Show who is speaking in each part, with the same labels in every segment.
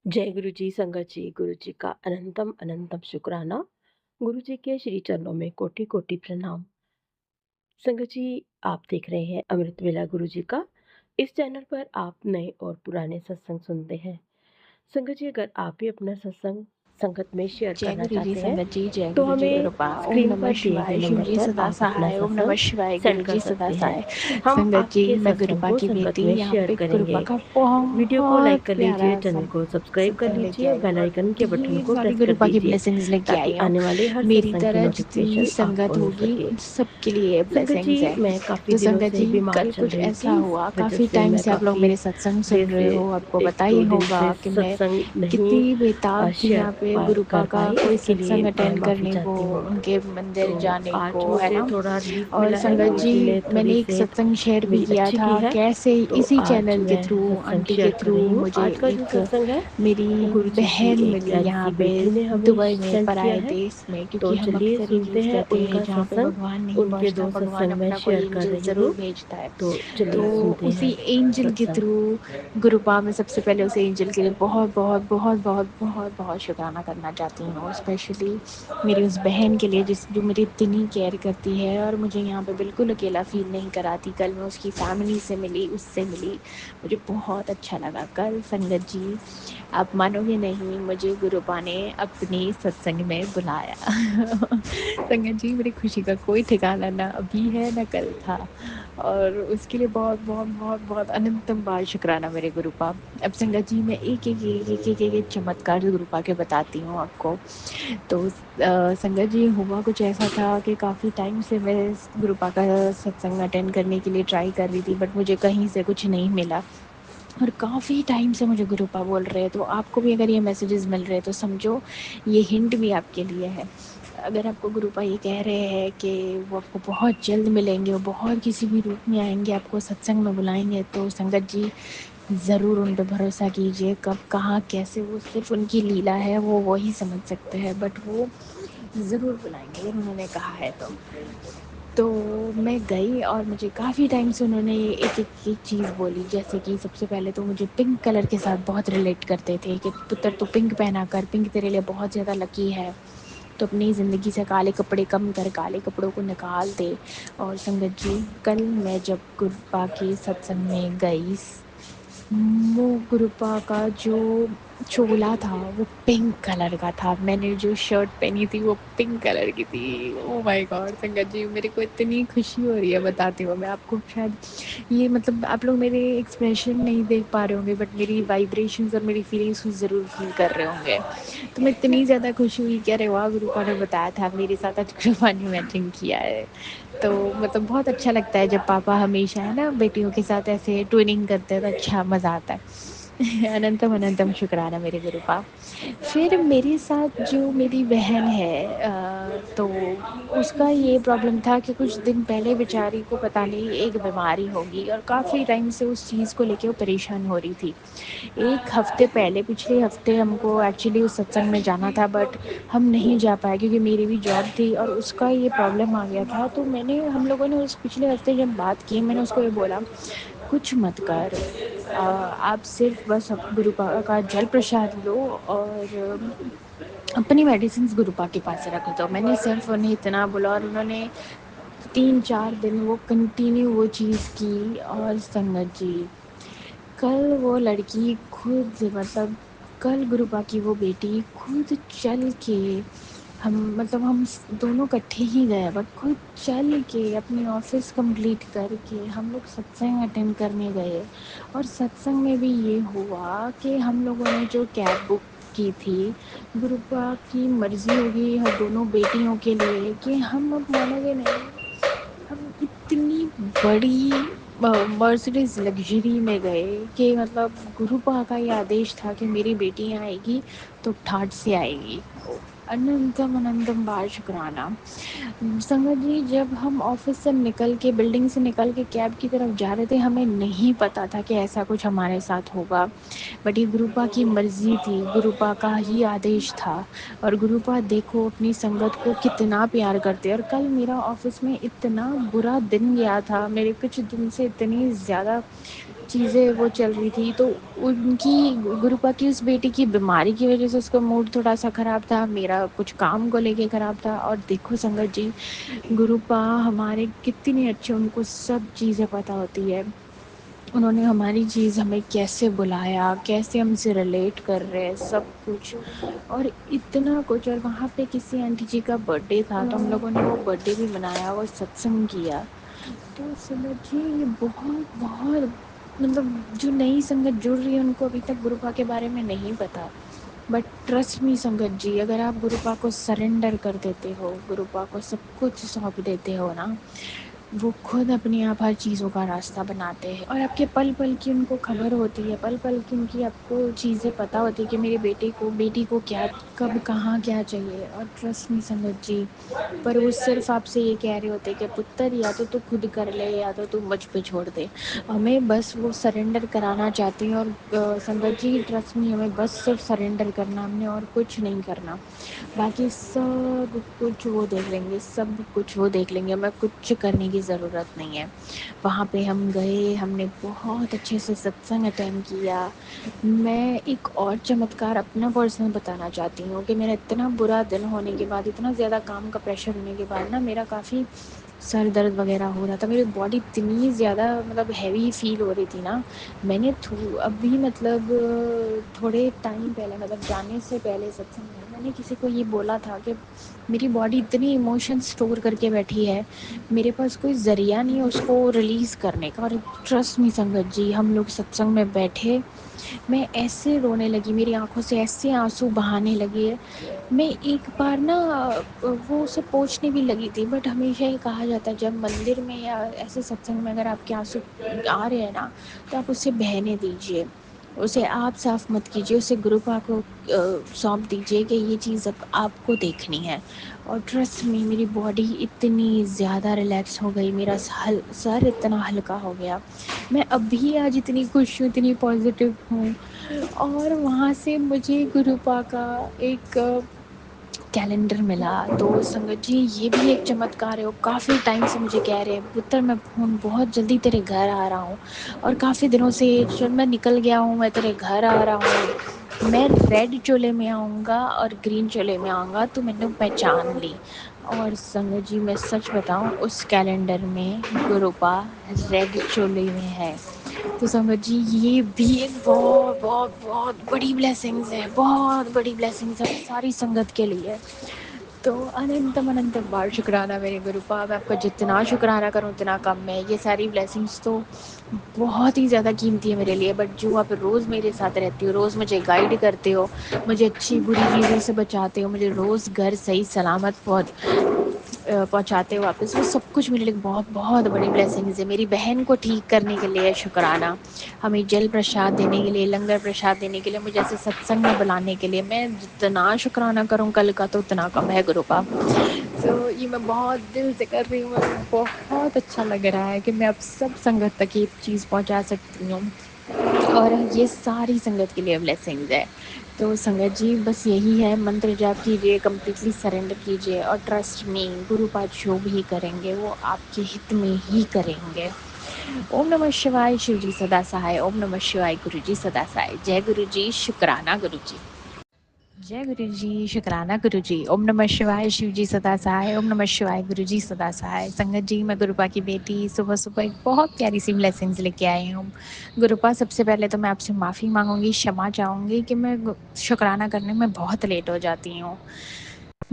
Speaker 1: जय गुरु जी, संगत जी, गुरु जी का अनंतम अनंतम शुक्राना। गुरु जी के श्री चरणों में कोटि कोटि प्रणाम। संगत जी, आप देख रहे हैं अमृत वेला गुरु जी का। इस चैनल पर आप नए और पुराने सत्संग सुनते हैं। संगत जी, अगर आप भी अपना सत्संग संगत में शेयर
Speaker 2: जय
Speaker 1: करना
Speaker 2: गुरु जी
Speaker 1: चाहते हैं
Speaker 2: संगत जी, जय
Speaker 1: तो
Speaker 2: गुरु जी
Speaker 1: हमें
Speaker 2: कृपा। ओम
Speaker 1: स्क्रीन
Speaker 2: नमः
Speaker 1: पर दिए गए
Speaker 2: शिवाय, शिव
Speaker 1: नंबर
Speaker 2: जी
Speaker 1: पर
Speaker 2: सदा
Speaker 1: आप अपना
Speaker 2: सहाय। ओम नमः
Speaker 1: सत्संग
Speaker 2: शिवाय,
Speaker 1: सेंड
Speaker 2: गुरु
Speaker 1: कर
Speaker 2: जी सदा
Speaker 1: सकते हैं।
Speaker 2: सहाय।
Speaker 1: हम
Speaker 2: संगत जी,
Speaker 1: आपके
Speaker 2: मैं
Speaker 1: सत्संग
Speaker 2: गुरुपा
Speaker 1: को
Speaker 2: की
Speaker 1: संगत
Speaker 2: बेटी
Speaker 1: में
Speaker 2: यहाँ
Speaker 1: शेयर
Speaker 2: पे गुरुपा
Speaker 1: करेंगे।
Speaker 2: का
Speaker 1: वीडियो को लाइक
Speaker 2: बहुत
Speaker 1: कर लीजिए,
Speaker 2: प्यारा
Speaker 1: चैनल को सब्सक्राइब कर
Speaker 2: सत्संग लेके
Speaker 1: लीजिए और
Speaker 2: आई हूँ
Speaker 1: बेल
Speaker 2: और
Speaker 1: आइकन के बटन
Speaker 2: ढेर
Speaker 1: को
Speaker 2: सारी
Speaker 1: प्रेस कर
Speaker 2: गुरुपा की
Speaker 1: दीजिए
Speaker 2: ब्लेसिंग्स लेके
Speaker 1: ताकि
Speaker 2: आई हूँ।
Speaker 1: आने वाले हर
Speaker 2: मेरी
Speaker 1: सत्संग की
Speaker 2: तरह जितनी
Speaker 1: नोटिफिकेशन आपको
Speaker 2: संगत
Speaker 1: मिल
Speaker 2: होगी
Speaker 1: सके।
Speaker 2: उन सबके लिए
Speaker 1: संगत जी,
Speaker 2: ब्लेसिंग्स है।
Speaker 1: मैं काफ़ी
Speaker 2: तो
Speaker 1: दिनों
Speaker 2: संगत
Speaker 1: से
Speaker 2: जी,
Speaker 1: बीमार
Speaker 2: कल
Speaker 1: चल
Speaker 2: कुछ
Speaker 1: रही
Speaker 2: ऐसा
Speaker 1: थी, इस
Speaker 2: हुआ,
Speaker 1: वजह
Speaker 2: काफ़ी
Speaker 1: से
Speaker 2: टाइम
Speaker 1: मैं
Speaker 2: से आप लोग
Speaker 1: काफ़ी
Speaker 2: मेरे सत्संग सुन
Speaker 1: देर
Speaker 2: रहे
Speaker 1: से
Speaker 2: हो, आपको पता ही
Speaker 1: 1-2 दिन
Speaker 2: होगा
Speaker 1: से
Speaker 2: कि मैं
Speaker 1: सत्संग नहीं
Speaker 2: कितनी बेताब थी
Speaker 1: शेयर
Speaker 2: यहाँ पे गुरुपा
Speaker 1: कर
Speaker 2: का
Speaker 1: पाई,
Speaker 2: कोई
Speaker 1: इसके लिए
Speaker 2: सत्संग
Speaker 1: मैं
Speaker 2: अटेंड
Speaker 1: माफ़ी
Speaker 2: करने को,
Speaker 1: चाहती हूँ।
Speaker 2: उनके मंदिर
Speaker 1: तो
Speaker 2: जाने
Speaker 1: आज
Speaker 2: को, है
Speaker 1: मुझे
Speaker 2: ना।
Speaker 1: थोड़ा रिलीफ
Speaker 2: और
Speaker 1: मिला है,
Speaker 2: संगत
Speaker 1: गुरु
Speaker 2: जी,
Speaker 1: जी ने
Speaker 2: मैंने
Speaker 1: थोड़ी
Speaker 2: एक
Speaker 1: सेहत
Speaker 2: सत्संग शेयर भी
Speaker 1: मेरी
Speaker 2: किया
Speaker 1: अच्छी की
Speaker 2: था
Speaker 1: है,
Speaker 2: कैसे
Speaker 1: तो
Speaker 2: इसी
Speaker 1: आज
Speaker 2: चैनल के
Speaker 1: मैं
Speaker 2: थ्रू,
Speaker 1: सत्संग
Speaker 2: आंटी के
Speaker 1: शेयर कर
Speaker 2: थ्रू
Speaker 1: रही हूँ।
Speaker 2: मुझे
Speaker 1: आज का जो
Speaker 2: एक
Speaker 1: सत्संग है,
Speaker 2: मेरी
Speaker 1: गुरु जी की
Speaker 2: बहन
Speaker 1: एक
Speaker 2: मिली
Speaker 1: प्यारी
Speaker 2: यहाँ
Speaker 1: सी
Speaker 2: पे
Speaker 1: बेटी ने हमें
Speaker 2: दुबई में,
Speaker 1: सेंड किया
Speaker 2: पराए
Speaker 1: है।
Speaker 2: देश में,
Speaker 1: तो
Speaker 2: क्योंकि हम
Speaker 1: चलिए
Speaker 2: अक्सर ये
Speaker 1: सुनते
Speaker 2: चीज़
Speaker 1: हैं
Speaker 2: कहते हैं
Speaker 1: उनका
Speaker 2: जहाँ पे
Speaker 1: सत्संग।
Speaker 2: भगवान नहीं
Speaker 1: उनके
Speaker 2: पहुँचता
Speaker 1: 2
Speaker 2: भगवान
Speaker 1: सत्संग मैं
Speaker 2: अपना कोई
Speaker 1: शेयर कर
Speaker 2: एंजल
Speaker 1: रही
Speaker 2: ज़रूर
Speaker 1: हूँ।
Speaker 2: भेजता है।
Speaker 1: तो
Speaker 2: तो
Speaker 1: चलिए सुनते
Speaker 2: उसी
Speaker 1: हैं
Speaker 2: एंजल के
Speaker 1: सत्संग।
Speaker 2: थ्रू गुरुपा में सबसे पहले उस एंजल के लिए बहुत बहुत बहुत बहुत बहुत बहुत शुक्राना करना चाहती हूँ। स्पेशली मेरी उस बहन के लिए जो मेरी इतनी केयर करती है और मुझे यहाँ पे बिल्कुल अकेला फील नहीं कराती। कल मैं उसकी फैमिली से मिली, उससे मिली, मुझे बहुत अच्छा लगा। कल संगत जी, आप मानोगे नहीं, मुझे गुरुपा ने अपनी सत्संग में बुलाया। संगत जी, मेरी खुशी का कोई ठिकाना ना अभी है ना कल था, और उसके लिए बहुत बहुत बहुत बहुत अनंतम बार शुक्राना मेरे गुरुपा। अब संगत जी, मैं एक चमत्कार गुरुपा के बताती हूँ आपको। तो संगत जी, हुआ कुछ ऐसा था कि काफ़ी टाइम से मैं गुरुपा का सत्संग अटेंड करने के लिए ट्राई कर रही थी, बट मुझे कहीं से कुछ नहीं मिला। और काफ़ी टाइम से मुझे गुरुपा बोल रहे हैं, तो आपको भी अगर ये मैसेजेस मिल रहे हैं तो समझो ये हिंट भी आपके लिए है। अगर आपको गुरुपा ये कह रहे हैं कि वो आपको बहुत जल्द मिलेंगे, वो बहुत किसी भी रूप में आएंगे, आपको सत्संग में बुलाएंगे, तो संगत जी ज़रूर उन पर भरोसा कीजिए। कब कहाँ कैसे, वो सिर्फ उनकी लीला है, वो वही समझ सकते हैं, बट वो ज़रूर बुलाएंगे अगर उन्होंने कहा है तो मैं गई और मुझे काफ़ी टाइम से उन्होंने ये एक चीज़ बोली। जैसे कि सबसे पहले तो मुझे पिंक कलर के साथ बहुत रिलेट करते थे कि पुत्र तो पिंक पहना कर, पिंक तेरे लिए बहुत ज़्यादा लकी है, तो अपनी ज़िंदगी से काले कपड़े कम कर, काले कपड़ों को निकाल दे। और संगत जी, कल मैं जब गुरुपा के सत्संग में गई, वो गुरुपा का जो चोला था वो पिंक कलर का था, मैंने जो शर्ट पहनी थी वो पिंक कलर की थी। ओह माय गॉड संगत जी, मेरे को इतनी खुशी हो रही है बताती हूँ मैं आपको। शायद ये मतलब आप लोग मेरे एक्सप्रेशन नहीं देख पा रहे होंगे, बट मेरी वाइब्रेशंस और मेरी फीलिंग्स ज़रूर फील कर रहे होंगे। तो मैं इतनी ज़्यादा खुश हुई कि अरे वाह, गुरुपा ने बताया था, मेरे साथ आज गुरुपा ने मैचिंग किया है। तो मतलब बहुत अच्छा लगता है जब पापा हमेशा, है ना, बेटियों के साथ ऐसे ट्विनिंग करते हैं, तो अच्छा मज़ा आता है। अनंतम अनंतम शुक्राना मेरे गुरुपा। फिर मेरे साथ जो मेरी बहन है, तो उसका ये प्रॉब्लम था कि कुछ दिन पहले बेचारी को पता नहीं एक बीमारी होगी, और काफ़ी टाइम से उस चीज़ को लेके वो परेशान हो रही थी। एक हफ्ते पहले, पिछले हफ्ते हमको एक्चुअली उस सत्संग में जाना था, बट हम नहीं जा पाए क्योंकि मेरी भी जॉब थी और उसका ये प्रॉब्लम आ गया था। तो हम लोगों ने उस पिछले हफ्ते जब बात की, मैंने उसको ये बोला, कुछ मत कर, आप सिर्फ बस गुरुपा का जल प्रसाद लो और अपनी मेडिसिन गुरुपा के पास रख दो। मैंने सिर्फ उन्हें इतना बोला और उन्होंने 3-4 दिन वो कंटिन्यू वो चीज़ की। और संगत जी, कल वो लड़की खुद, मतलब कल गुरुपा की वो बेटी खुद चल के, हम दोनों इकट्ठे ही गए, बट खुद चल के अपनी ऑफिस कंप्लीट करके हम लोग सत्संग अटेंड करने गए। और सत्संग में भी ये हुआ कि हम लोगों ने जो कैब बुक की थी, गुरुपा की मर्जी होगी हर दोनों बेटियों के लिए कि हम, अब मानोगे नहीं, हम इतनी बड़ी मर्सिडीज लग्जरी में गए कि मतलब गुरुपा का ये आदेश था कि मेरी बेटी आएगी तो ठाट से आएगी। अनंतम अनंतम बार शुक्राना। संगत जी, जब हम ऑफिस से निकल के, बिल्डिंग से निकल के कैब की तरफ जा रहे थे, हमें नहीं पता था कि ऐसा कुछ हमारे साथ होगा, बट ये गुरुपा की मर्जी थी, गुरुपा का ही आदेश था। और गुरुपा देखो अपनी संगत को कितना प्यार करते हैं। और कल मेरा ऑफिस में इतना बुरा दिन गया था, मेरे कुछ दिन से इतनी ज़्यादा चीज़ें वो चल रही थी, तो उनकी गुरुपा की उस बेटी की बीमारी की वजह से उसका मूड थोड़ा-सा ख़राब था, मेरा कुछ काम को लेके ख़राब था। और देखो संगत जी, गुरुपा हमारे कितने अच्छे, उनको सब चीज़ें पता होती है। उन्होंने हमारी चीज़ हमें कैसे बुलाया, कैसे हमसे रिलेट कर रहे हैं, सब कुछ और इतना कुछ। और वहाँ पे किसी आंटी जी का बर्थडे था, तो हम लोगों ने वो बर्थडे भी मनाया और सत्संग किया। तो समझिए ये बहुत बहुत मतलब जो नई संगत जुड़ रही है उनको अभी तक गुरुपा के बारे में नहीं पता। बट ट्रस्ट मी संगत जी, अगर आप गुरुपा को सरेंडर कर देते हो, गुरुपा को सब कुछ सौंप देते हो ना, वो खुद अपने आप हर चीज़ों का रास्ता बनाते हैं। और आपके पल पल की उनको खबर होती है, पल पल की उनकी आपको चीज़ें पता होती है कि मेरे बेटी को क्या, कब कहाँ क्या चाहिए। और ट्रस्ट मी संगत जी, पर वो सिर्फ आपसे ये कह रहे होते कि पुत्र या तो तू खुद कर ले या तो तू मुझ पे छोड़ दे। हमें बस वो सरेंडर कराना चाहते हैं। और संगत जी ट्रस्ट मी, हमें बस सिर्फ सरेंडर करना, हमने और कुछ नहीं करना। बाकी सब कुछ वो देख लेंगे, सब कुछ वो देख लेंगे, हमें कुछ करने की ज़रूरत नहीं है। वहाँ पे हम गए, हमने बहुत अच्छे से सत्संग अटेंड किया। मैं एक और चमत्कार अपना पर्सनल बताना चाहती हूँ कि मेरा इतना बुरा दिन होने के बाद, इतना ज़्यादा काम का प्रेशर होने के बाद ना, मेरा काफ़ी सर दर्द वगैरह हो रहा था। मेरी बॉडी इतनी ज़्यादा मतलब हैवी फ़ील हो रही थी ना, मैंने अभी मतलब थोड़े टाइम पहले, मतलब जाने से पहले सत्संग में मैंने किसी को ये बोला था कि मेरी बॉडी इतनी इमोशन स्टोर करके बैठी है, मेरे पास कोई ज़रिया नहीं है उसको रिलीज़ करने का। और ट्रस्ट मी संगत जी, हम लोग सत्संग में बैठे, मैं ऐसे रोने लगी, मेरी आँखों से ऐसे आँसू बहाने लगे। मैं एक बार ना वो उसे पोंछने भी लगी थी, बट हमेशा ये कहा जाता है जब मंदिर में या ऐसे सत्संग में अगर आपके आँसू आ रहे हैं ना, तो आप उसे बहने दीजिए, उसे आप साफ मत कीजिए, उसे गुरुपा को सौंप दीजिए कि ये चीज़ अब आपको देखनी है। और ट्रस्ट मी, मेरी बॉडी इतनी ज़्यादा रिलैक्स हो गई, मेरा सर इतना हल्का हो गया, मैं अभी आज इतनी खुश हूँ, इतनी पॉजिटिव हूँ। और वहाँ से मुझे गुरुपा का एक कैलेंडर मिला। तो संगत जी ये भी एक चमत्कार है। वो काफ़ी टाइम से मुझे कह रहे हैं पुत्र मैं बहुत जल्दी तेरे घर आ रहा हूँ, और काफ़ी दिनों से जब मैं निकल गया हूँ, मैं तेरे घर आ रहा हूँ, मैं रेड चोले में आऊँगा और ग्रीन चोले में आऊँगा, तो मैंने पहचान ली। और संगत जी मैं सच बताऊँ, उस कैलेंडर में गुरुपा रेड चोले में है। तो संगत जी ये भी एक बहुत बहुत बहुत बड़ी ब्लेसिंग्स है, बहुत बड़ी ब्लेसिंग्स है सारी संगत के लिए। तो अनंतम अनंतम बार शुक्राना मेरे गुरुपा, मैं आपका जितना शुक्राना करूँ उतना कम है। ये सारी ब्लेसिंग्स तो बहुत ही ज़्यादा कीमती है मेरे लिए, बट जो आप रोज़ मेरे साथ रहती हो, रोज़ मुझे गाइड करते हो, मुझे अच्छी बुरी चीज़ों से बचाते हो, मुझे रोज़ घर सही सलामत पहुँचाते हो वापस, वो सब कुछ मेरे लिए बहुत बहुत बड़ी ब्लेसिंग्स है। मेरी बहन को ठीक करने के लिए शुक्राना, हमें जल प्रसाद देने के लिए, लंगर प्रसाद देने के लिए, मुझे ऐसे सत्संग में बुलाने के लिए, मैं जितना शुक्राना करूँ कल का तो उतना कम है गुरुपा। तो ये मैं बहुत दिल से कर रही हूँ, मुझे बहुत अच्छा लग रहा है कि मैं अब सब संगत तक ये चीज़ पहुँचा सकती हूँ, और ये सारी संगत के लिए ब्लेसिंग्स है। तो संगत जी बस यही है, मंत्र जाप कीजिए, कंप्लीटली सरेंडर कीजिए, और ट्रस्ट मी गुरुपा जो भी करेंगे वो आपके हित में ही करेंगे। ओम नमः शिवाय, शिव जी सदा सहाय। ओम नमः शिवाय, गुरु जी सदा सहाय। जय गुरु जी, शुक्राना गुरु जी। जय गुरु जी, शुक्राना गुरु जी। ओम नमः शिवाय, शिव जी सदा सहाय। ओम नमः शिवाय, गुरु जी सदा सहाय। संगत जी मैं गुरुपा की बेटी सुबह सुबह एक बहुत प्यारी सी ब्लेसिंग्स लेके आई हूँ। गुरुपा सबसे पहले तो मैं आपसे माफ़ी मांगूंगी, क्षमा चाहूँगी कि मैं शुक्राना करने में बहुत लेट हो जाती हूँ।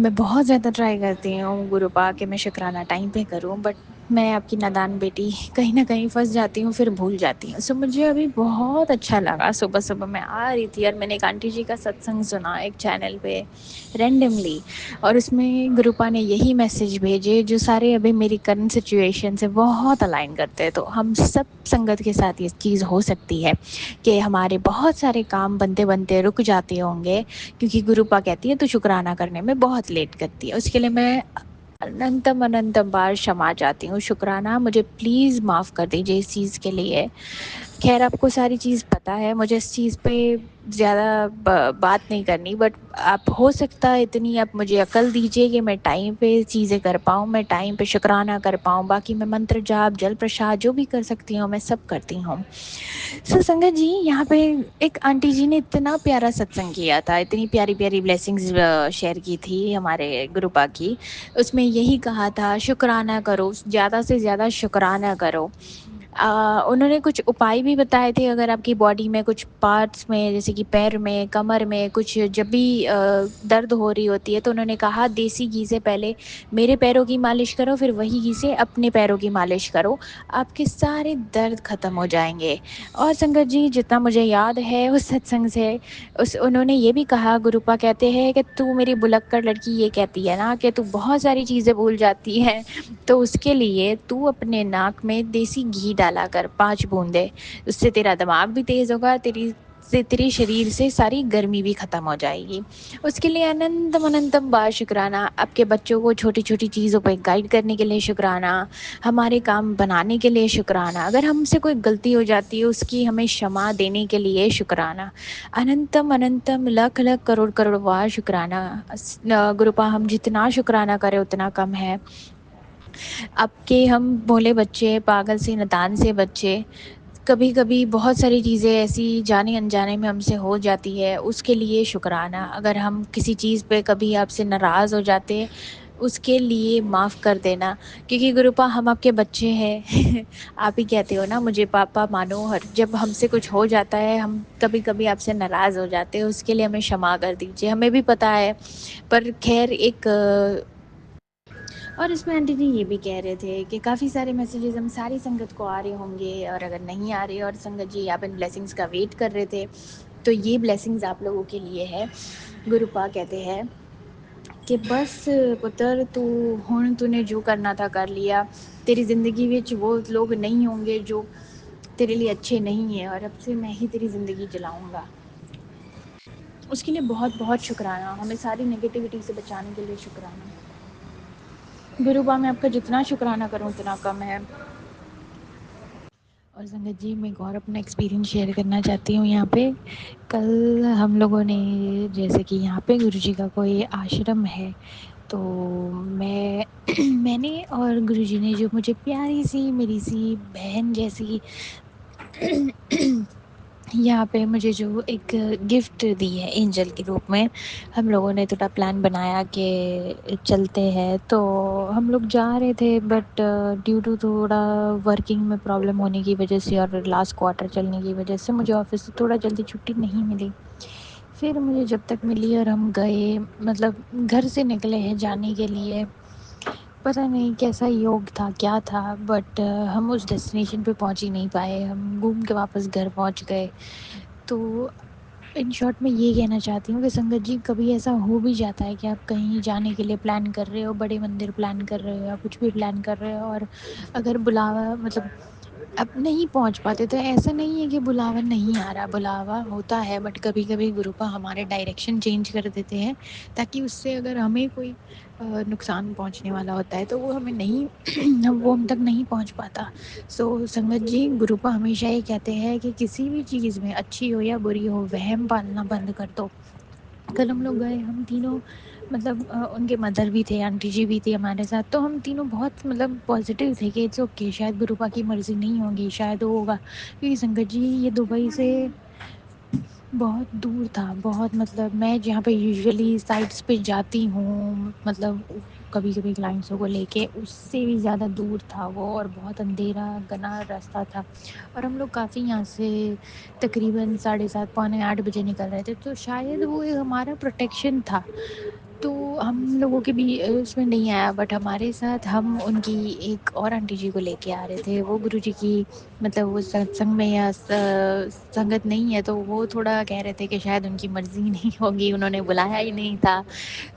Speaker 2: मैं बहुत ज़्यादा ट्राई करती हूँ गुरुपा कि मैं शुक्राना टाइम पे करूँ, बट मैं आपकी नादान बेटी कहीं न कहीं फँस जाती हूँ, फिर भूल जाती हूँ। सो मुझे अभी बहुत अच्छा लगा, सुबह-सुबह मैं आ रही थी और मैंने एक आंटी जी का सत्संग सुना एक चैनल पे रैंडमली, और उसमें गुरुपा ने यही मैसेज भेजे जो सारे अभी मेरी करंट सिचुएशन से बहुत अलाइन करते हैं। तो हम सब संगत के साथ ये चीज़ हो सकती है कि हमारे बहुत सारे काम बनते-बनते रुक जाते होंगे, क्योंकि गुरुपा कहती है तू शुक्राना करने में बहुत लेट करती है। उसके लिए मैं अनंतम अनंतम बार क्षमा चाहती हूँ। शुक्राना मुझे प्लीज़ माफ़ कर दीजिए इस चीज़ के लिए। ख़ैर आपको सारी चीज़ पता है, मुझे इस चीज़ पे ज़्यादा ब बात नहीं करनी, बट आप हो सकता है इतनी आप मुझे अकल दीजिए कि मैं टाइम पे चीज़ें कर पाऊँ, मैं टाइम पे शुक्राना कर पाऊँ। बाकी मैं मंत्र जाप, जल प्रसाद जो भी कर सकती हूँ, मैं सब करती हूँ। सो संगत जी, यहाँ पे एक आंटी जी ने इतना प्यारा सत्संग किया था, इतनी प्यारी-प्यारी ब्लेसिंग्स शेयर की थी हमारे गुरुपा की। उसमें यही कहा था शुक्राना करो, ज़्यादा से ज़्यादा शुक्राना करो। उन्होंने कुछ उपाय भी बताए थे, अगर आपकी बॉडी में कुछ पार्ट्स में जैसे कि पैर में, कमर में कुछ जब भी दर्द हो रही होती है, तो उन्होंने कहा देसी घी से पहले मेरे पैरों की मालिश करो, फिर वही घी से अपने पैरों की मालिश करो, आपके सारे दर्द ख़त्म हो जाएँगे। और संगत जी, जितना मुझे याद है उस सत्संग से, उस उन्होंने ये भी कहा, गुरुपा कहते हैं कि तू मेरी भुलक्कड़ लड़की ये कहती है ना कि तू बहुत सारी चीज़ें भूल जाती है, तो उसके लिए तू अपने नाक में देसी घी डाला कर 5 बूंदें, उससे तेरा दिमाग भी तेज़ होगा, तेरे शरीर से सारी गर्मी भी ख़त्म हो जाएगी। उसके लिए अनंतम अनंतम बार शुक्राना, आपके बच्चों को छोटी-छोटी चीज़ों पे गाइड करने के लिए शुक्राना, हमारे काम बनाने के लिए शुक्राना, अगर हमसे कोई गलती हो जाती है उसकी हमें क्षमा देने के लिए शुक्राना। अनंतम अनंतम लाख-लाख करोड़-करोड़ बार शुक्राना। गुरुपा हम जितना शुक्राना करें उतना कम है। आपके हम भोले बच्चे, पागल से नादान से बच्चे, कभी-कभी बहुत सारी चीज़ें ऐसी जाने-अनजाने में हमसे हो जाती है, उसके लिए शुक्राना। अगर हम किसी चीज़ पे कभी आपसे नाराज़ हो जाते हैं, उसके लिए माफ़ कर देना, क्योंकि गुरुपा हम आपके बच्चे हैं। आप ही कहते हो ना मुझे पापा मानो, हर जब हमसे कुछ हो जाता है, हम कभी-कभी आपसे नाराज़ हो जाते हैं, उसके लिए हमें क्षमा कर दीजिए। हमें भी पता है, पर ख़ैर एक और इसमें आंटी जी ये भी कह रहे थे कि काफ़ी सारे मैसेजेस हम सारी संगत को आ रहे होंगे, और अगर नहीं आ रहे और संगत जी आप इन ब्लेसिंग्स का वेट कर रहे थे, तो ये ब्लेसिंग्स आप लोगों के लिए है। गुरुपा कहते हैं कि बस पुत्र, तू हुण तूने जो करना था कर लिया, तेरी ज़िंदगी विच वो लोग नहीं होंगे जो तेरे लिए अच्छे नहीं हैं, और अब से मैं ही तेरी ज़िंदगी चलाऊँगा। उसके लिए बहुत-बहुत शुक्राना, हमें सारी नेगेटिविटी से बचाने के लिए शुक्राना। गुरुपा मैं आपका जितना शुक्राना करूँ उतना कम है। और संगत जी, मैं एक और अपना एक्सपीरियंस शेयर करना चाहती हूँ यहाँ पे। कल हम लोगों ने, जैसे कि यहाँ पे गुरुजी का कोई आश्रम है, तो मैं मैंने और गुरुजी ने जो मुझे प्यारी सी मेरी सी बहन जैसी यहाँ पे मुझे जो एक गिफ्ट दी है एंजल के रूप में, हम लोगों ने थोड़ा प्लान बनाया कि चलते हैं, तो हम लोग जा रहे थे, बट ड्यू टू थोड़ा वर्किंग में प्रॉब्लम होने की वजह से और लास्ट क्वार्टर चलने की वजह से मुझे ऑफिस से थोड़ा जल्दी छुट्टी नहीं मिली। फिर मुझे जब तक मिली और हम गए, मतलब घर से निकले हैं जाने के लिए, पता नहीं कैसा योग था, क्या था, बट हम उस डेस्टिनेशन पे पहुंच ही नहीं पाए, हम घूम के वापस घर पहुंच गए। तो इन शॉर्ट मैं ये कहना चाहती हूँ कि संगत जी, कभी ऐसा हो भी जाता है कि आप कहीं जाने के लिए प्लान कर रहे हो, बड़े मंदिर प्लान कर रहे हो या कुछ भी प्लान कर रहे हो, और अगर बुलावा, मतलब अब नहीं पहुँच पाते, तो ऐसा नहीं है कि बुलावा नहीं आ रहा, बुलावा होता है, बट कभी-कभी गुरुपा हमारे डायरेक्शन चेंज कर देते हैं, ताकि उससे अगर हमें कोई नुकसान पहुँचने वाला होता है, तो वो हमें नहीं वो हम तक नहीं पहुँच पाता। सो संगत जी, गुरुपा हमेशा ये कहते हैं कि किसी भी चीज़ में, अच्छी हो या बुरी हो, वहम पालना बंद कर दो। कल हम लोग गए, हम तीनों, मतलब उनके मदर भी थे, आंटी जी भी थी हमारे साथ, तो हम तीनों बहुत, मतलब पॉजिटिव थे कि इट्स ओके, शायद गुरुपा की मर्ज़ी नहीं होगी, शायद वो होगा, क्योंकि संगत जी ये दुबई से बहुत दूर था, बहुत, मतलब मैं जहाँ पे यूजुअली साइट्स पे जाती हूँ, मतलब कभी-कभी क्लाइंट्सों को लेके, उससे भी ज़्यादा दूर था वो, और बहुत अंधेरा घना रास्ता था, और हम लोग काफ़ी यहाँ से तकरीबन 7:30 पौने 8 बजे निकल रहे थे, तो शायद वो एक हमारा प्रोटेक्शन था। तो हम लोगों के भी उसमें नहीं आया, बट हमारे साथ हम उनकी एक और आंटी जी को लेके आ रहे थे, वो गुरुजी की, मतलब वो सत्संग में या संगत नहीं है, तो वो थोड़ा कह रहे थे कि शायद उनकी मर्ज़ी नहीं होगी, उन्होंने बुलाया ही नहीं था।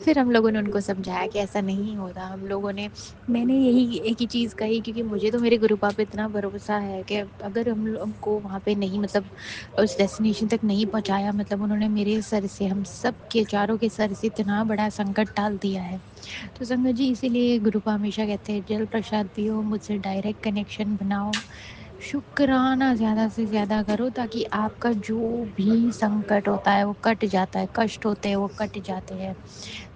Speaker 2: फिर हम लोगों ने उनको समझाया कि ऐसा नहीं होता, हम लोगों ने, मैंने यही एक ही चीज़ कही, क्योंकि मुझे तो मेरे गुरुपा पे इतना भरोसा है कि अगर हमको वहाँ पे नहीं, मतलब उस डेस्टिनेशन तक नहीं पहुँचाया, मतलब उन्होंने मेरे सर से, हम सब के चारों के सर से इतना बड़ा संकट टाल दिया है। तो संगत जी, इसीलिए गुरुपा हमेशा कहते हैं, जल प्रसाद पियो, मुझसे डायरेक्ट कनेक्शन बनाओ, शुक्राना ज़्यादा से ज़्यादा करो ताकि आपका जो भी संकट होता है वो कट जाता है, कष्ट होते हैं वो कट जाते हैं।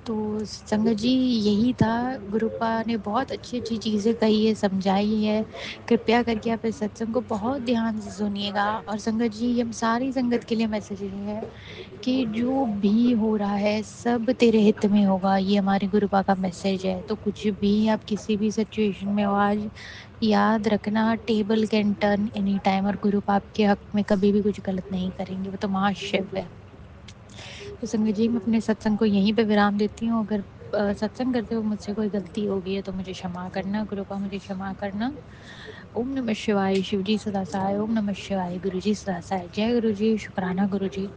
Speaker 2: तो संगत जी यही था, गुरुपा ने बहुत अच्छी-अच्छी चीज़ें कही है, समझाई है। कृपया करके आप इस सत्संग को बहुत ध्यान से सुनिएगा। और संगत जी हम सारी संगत के लिए मैसेज ये है कि जो भी हो रहा है सब तेरे हित में होगा, ये हमारे गुरुपा का मैसेज है। तो कुछ भी आप किसी भी सिचुएशन में हो आज याद रखना, table can turn any time, और गुरुपा आपके हक में कभी भी कुछ गलत नहीं करेंगे, वो तो महाशिव है। तो संगत जी मैं अपने सत्संग को यहीं पे विराम देती हूँ। अगर सत्संग करते हुए मुझसे कोई गलती हो गई है तो मुझे क्षमा करना, गुरुपा मुझे क्षमा करना। ओम नमः शिवाय, शिव जी सदा सहाय। ओम नमः शिवाय, गुरु जी सदा सहाय। जय गुरु जी, शुक्राना गुरु जी।